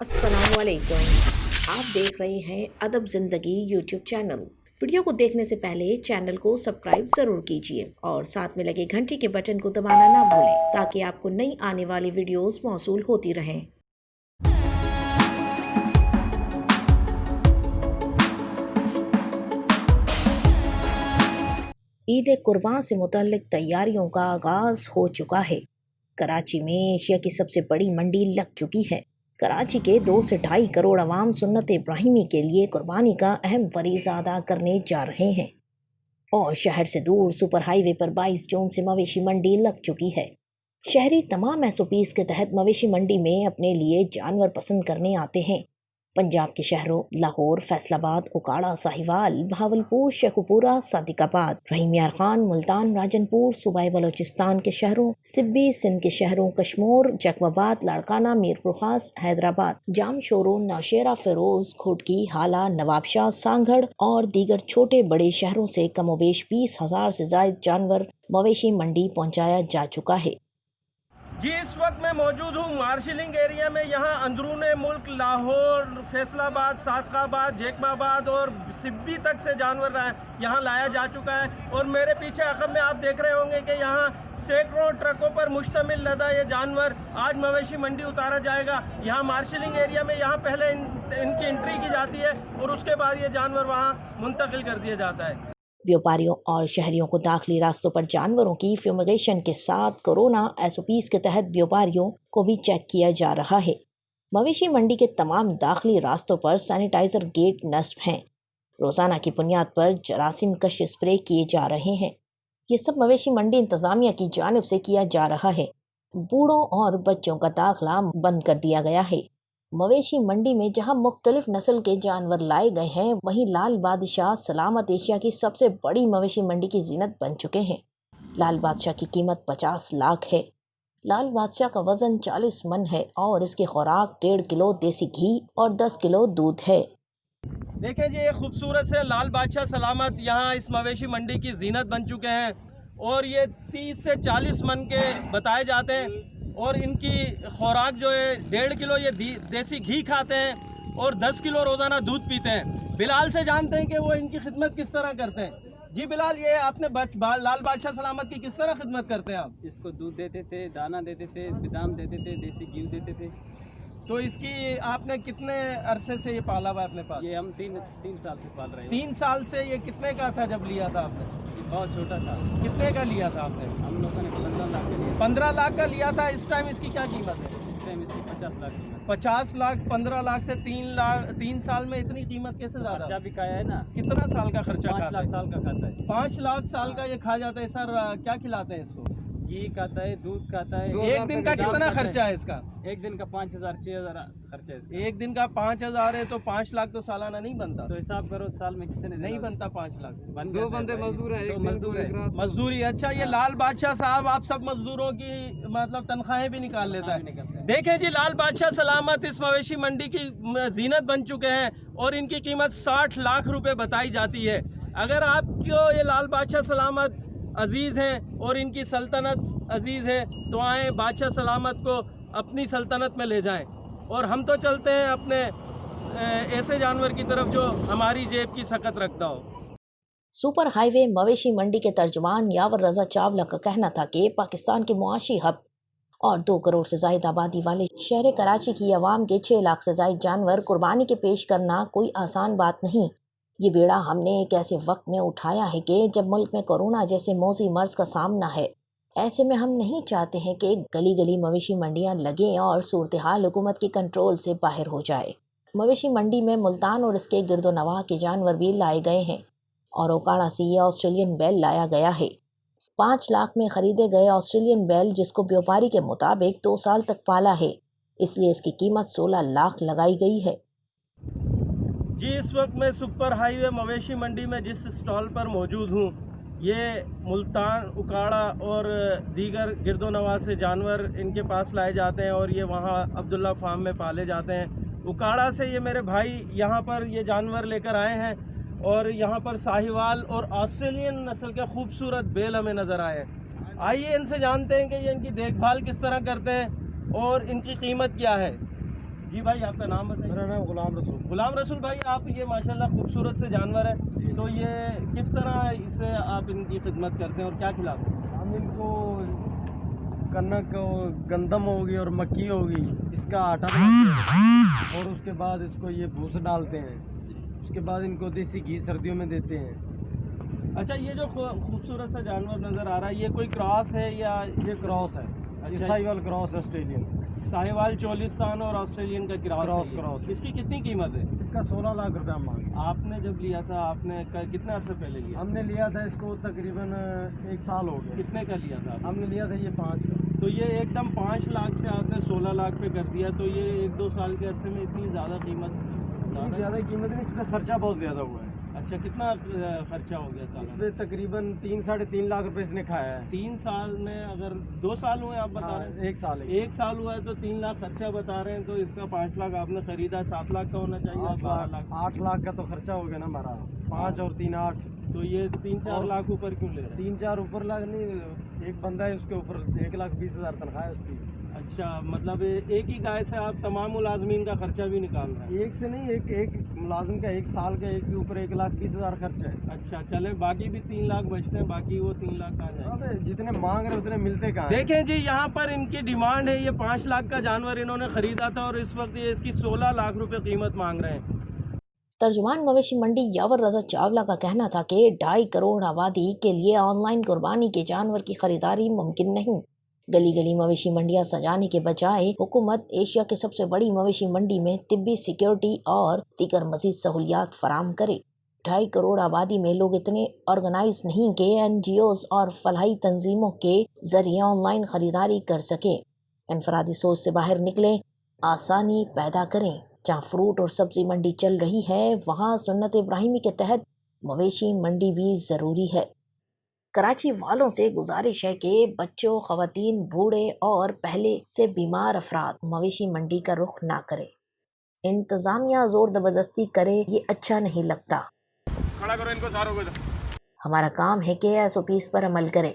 अस्सलाम वालेकुम। आप देख रहे हैं अदब ज़िंदगी यूट्यूब चैनल। वीडियो को देखने से पहले चैनल को सब्सक्राइब ज़रूर कीजिए और साथ में लगे घंटी के बटन को दबाना ना भूलें ताकि आपको नई आने वाली वीडियोस मौसूल होती रहें। ईद कुर्बान से मुतल्लिक तैयारियों का आगाज़ हो चुका है। कराची में एशिया की सबसे बड़ी मंडी लग चुकी है। कराची के 2 से 2.5 करोड़ अवाम सुन्नत इब्राहिमी के लिए कुर्बानी का अहम फरीज़ा अदा करने जा रहे हैं और शहर से दूर सुपर हाईवे पर 22 जून से मवेशी मंडी लग चुकी है। शहरी तमाम SOPs के तहत मवेशी मंडी में अपने लिए जानवर पसंद करने आते हैं। पंजाब के शहरों लाहौर, फैसलाबाद, उकाड़ा, साहिवाल, भावलपुर, शेखुपुरा, सादिकाबाद, रहीम यार खान, मुल्तान, राजनपुर, सूबाई बलोचिस्तान के शहरों, सिब्बी, सिंध के शहरों कश्मोर, जकवाबाद, लाड़काना, मीरपुर खास, हैदराबाद, जामशोरो, नौशेरा, फिरोज, घोटकी, हाला, नवाबशाह, सांगड़ और दीगर छोटे बड़े शहरों से कमोबेश 20,000 से ज्यादा जानवर मवेशी मंडी पहुँचाया जा चुका है। जी, इस वक्त मैं मौजूद हूँ मार्शलिंग एरिया में। यहाँ अंदरून मुल्क लाहौर, फैसलाबाद, सादकाबाद, जैकबाबाद और सिब्बी तक से जानवर यहाँ लाया जा चुका है। और मेरे पीछे अकब में आप देख रहे होंगे कि यहाँ सैकड़ों ट्रकों पर मुश्तमिल लदा ये जानवर आज मवेशी मंडी उतारा जाएगा। यहाँ मार्शलिंग एरिया में यहाँ पहले इनकी एंट्री की जाती है और उसके बाद ये जानवर वहाँ मुंतकिल कर दिया जाता है। व्यापारियों और शहरियों को दाखिली रास्तों पर जानवरों की फ्यूमिगेशन के साथ कोरोना SOPs के तहत व्यापारियों को भी चेक किया जा रहा है। मवेशी मंडी के तमाम दाखिली रास्तों पर सैनिटाइजर गेट नस्ब हैं। रोज़ाना की बुनियाद पर जरासीम कश स्प्रे किए जा रहे हैं। ये सब मवेशी मंडी इंतज़ामिया की जानिब से किया जा रहा है। बूढ़ों और बच्चों का दाखिला बंद कर दिया गया है। मवेशी मंडी में जहां मुख्तलिफ नस्ल के जानवर लाए गए हैं, वहीं लाल बादशाह सलामत एशिया की सबसे बड़ी मवेशी मंडी की जीनत बन चुके हैं। लाल बादशाह की कीमत 50 लाख है। लाल बादशाह का वजन 40 मन है और इसकी खुराक 1.5 किलो देसी घी और 10 किलो दूध है। देखिए जी, ये खूबसूरत से लाल बादशाह सलामत यहाँ इस मवेशी मंडी की जीनत बन चुके हैं और ये 30 से 40 मन के बताए जाते हैं और इनकी खुराक जो है 1.5 किलो ये देसी घी खाते हैं और 10 किलो रोज़ाना दूध पीते हैं। बिलाल से जानते हैं कि वो इनकी खिदमत किस तरह करते हैं। जी बिलाल, ये आपने लाल बादशाह सलामत की किस तरह खिदमत करते हैं आप? इसको दूध देते थे, दाना देते थे, बादाम देते थे, देसी घी देते थे। तो इसकी आपने कितने अरसे से ये पाला हुआ है अपने पास? ये हम तीन साल से पाल रहे हैं। 3 साल से। ये कितने का था जब लिया था आपने? ये बहुत छोटा था। कितने का लिया था आपने? हम लोगों ने 15 लाख का लिया। 15 लाख का लिया था। इस टाइम इसकी क्या कीमत है? इस टाइम इसकी 50 लाख कीमत। 50 लाख। 15 लाख से 3 साल में इतनी कीमत कैसे ज़्यादा? खर्चा भी खाया है ना। कितना साल का खर्चा? 5 लाख साल का खाता है। 5 लाख साल का ये खा जाता है। सर क्या खिलाते हैं इसको? घी खाता है, दूध खाता है। एक दिन का कितना खर्चा है इसका? एक दिन का 5,000 6,000 खर्चा है इसका। एक दिन का 5,000 है तो 5 लाख तो सालाना नहीं बनता। तो हिसाब करो साल में कितने नहीं बनता 5 लाख। दो बंदे मजदूर है, मजदूरी। अच्छा, ये लाल बादशाह साहब आप सब मजदूरों की मतलब तनख्वाहें भी निकाल लेता है। देखें जी, लाल बादशाह सलामत इस मवेशी मंडी की जीनत बन चुके हैं और इनकी कीमत 60 लाख रुपए बताई जाती है। अगर आपको ये लाल बादशाह सलामत अजीज़ हैं और इनकी सल्तनत अजीज़ है तो आएँ बादशाह सलामत को अपनी सल्तनत में ले जाएं। और हम तो चलते हैं अपने ऐसे जानवर की तरफ जो हमारी जेब की सकत रखता हो। सुपर हाईवे मवेशी मंडी के तर्जुमान यावर रजा चावला का कहना था कि पाकिस्तान के मुआशी हब और 2 करोड़ से ज़ायद आबादी वाले शहर कराची की आवाम के 6 लाख से ज़ायद जानवर कुर्बानी के पेश करना कोई आसान बात नहीं। ये बेड़ा हमने एक ऐसे वक्त में उठाया है कि जब मुल्क में कोरोना जैसे मौजी मर्ज का सामना है। ऐसे में हम नहीं चाहते हैं कि गली गली मवेशी मंडियां लगें और सूरत हाल हुकूमत के कंट्रोल से बाहर हो जाए। मवेशी मंडी में मुल्तान और इसके गिरदो नवाह के जानवर भी लाए गए हैं और ओकाड़ा से ये ऑस्ट्रेलियन बैल लाया गया है। 5 लाख में ख़रीदे गए ऑस्ट्रेलियन बैल जिसको व्यापारी के मुताबिक 2 साल तक पाला है, इसलिए इसकी कीमत 16 लाख लगाई गई है। जी, इस वक्त मैं सुपर हाईवे मवेशी मंडी में जिस स्टॉल पर मौजूद हूँ, ये मुल्तान, उकाड़ा और दीगर गिरदो नवाह से जानवर इनके पास लाए जाते हैं और ये वहाँ अब्दुल्ला फार्म में पाले जाते हैं। उकाड़ा से ये मेरे भाई यहाँ पर ये जानवर लेकर आए हैं और यहाँ पर साहिवाल और ऑस्ट्रेलियन नस्ल के खूबसूरत बैल हमें नज़र आए हैं। आइए इनसे जानते हैं कि ये इनकी देखभाल किस तरह करते हैं और इनकी कीमत क्या है। जी भाई, आपका नाम बताइए। मेरा नाम गुलाम रसूल। गुलाम रसूल भाई, आप ये माशाल्लाह खूबसूरत से जानवर है, तो ये किस तरह इसे आप इनकी खिदमत करते हैं और क्या खिलाते हैं? हम इनको कनक और गंदम होगी और मक्की होगी, इसका आटा बनाते हैं और उसके बाद इसको ये भूसा डालते हैं। उसके बाद इनको देसी घी सर्दियों में देते हैं। अच्छा, ये जो खूबसूरत सा जानवर नज़र आ रहा है, ये कोई क्रॉस है या ये क्रॉस है, ये अच्छा, साहिवाल क्रॉस ऑस्ट्रेलियन। साहिवाल चोलिस्तान और ऑस्ट्रेलियन का क्रॉस है ये। क्रॉस। इसकी कितनी कीमत है? इसका 16 लाख रुपया मांगे। आपने जब लिया था, आपने कितने अर्से पहले लिया? हमने लिया था इसको तकरीबन 1 साल हो गया। कितने का लिया था आपने? हमने लिया था ये 5 का। तो ये एकदम 5 लाख से आपने 16 लाख पे कर दिया, तो ये 1-2 साल के अरसे में इतनी ज़्यादा कीमत? ज़्यादा कीमत नहीं, इस पर खर्चा बहुत ज़्यादा हुआ है। अच्छा, कितना खर्चा हो गया साल इस में? पर तकरीबन 3-3.5 लाख रुपए इसने खाया है। 3 साल में, अगर 2 साल हुए आप बता रहे हैं? 1 साल 1 साल हुआ है तो 3 लाख खर्चा बता रहे हैं, तो इसका 5 लाख आपने खरीदा, 7 लाख का होना चाहिए, 12 लाख। 8 लाख का तो खर्चा हो गया ना हमारा। 5 और 3 8। तो ये 3-4 लाख ऊपर क्यों ले रहे हैं? 3-4 ऊपर लाख नहीं, एक बंदा है उसके ऊपर 1,20,000 तनख्वाह है उसकी। अच्छा, मतलब एक ही गाय से आप तमाम मुलाजमीन का खर्चा भी निकाल रहे हैं? एक से नहीं, एक मुलाजिम का 1 साल का एक के ऊपर 1,20,000 खर्चा है। अच्छा, चले बाकी भी 3 लाख बचते हैं, बाकी वो 3 लाख कहाँ जाएंगे? अबे जितने मांग रहे उतने मिलते कहाँ हैं? देखें जी, यहाँ पर इनकी डिमांड है, ये 5 लाख का जानवर इन्होंने खरीदा था और इस वक्त ये इसकी 16 लाख रुपए कीमत मांग रहे हैं। तर्जुमान मवेशी मंडी यावर रजा चावला का कहना था कि 2.5 करोड़ आबादी के लिए ऑनलाइन कुर्बानी के जानवर की खरीदारी मुमकिन नहीं। गली गली मवेशी मंडियां सजाने के बजाय हुकूमत एशिया के सबसे बड़ी मवेशी मंडी में तिब्बी सिक्योरिटी और दीगर मजीद सहूलियात फराम करे। 2.5 करोड़ आबादी में लोग इतने ऑर्गेनाइज नहीं कि NGOs और फलाही तंजीमों के जरिए ऑनलाइन खरीदारी कर सके। इनफरादी सोच से बाहर निकले, आसानी पैदा करें। जहाँ फ्रूट और सब्जी मंडी चल रही है, वहाँ सुन्नत इब्राहिमी के तहत मवेशी मंडी भी ज़रूरी है। कराची वालों से गुजारिश है कि बच्चों, ख़वातीन, बूढ़े और पहले से बीमार अफराद मवेशी मंडी का रुख ना करें। इंतज़ामिया ज़ोर ज़बरदस्ती करे, ये अच्छा नहीं लगता। खड़ा करो इनको सारों को। हमारा काम है कि SOPs पर अमल करें।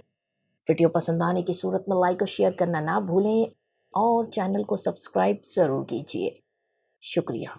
वीडियो पसंद आने की सूरत में लाइक और शेयर करना ना भूलें और चैनल को सब्सक्राइब ज़रूर कीजिए। शुक्रिया।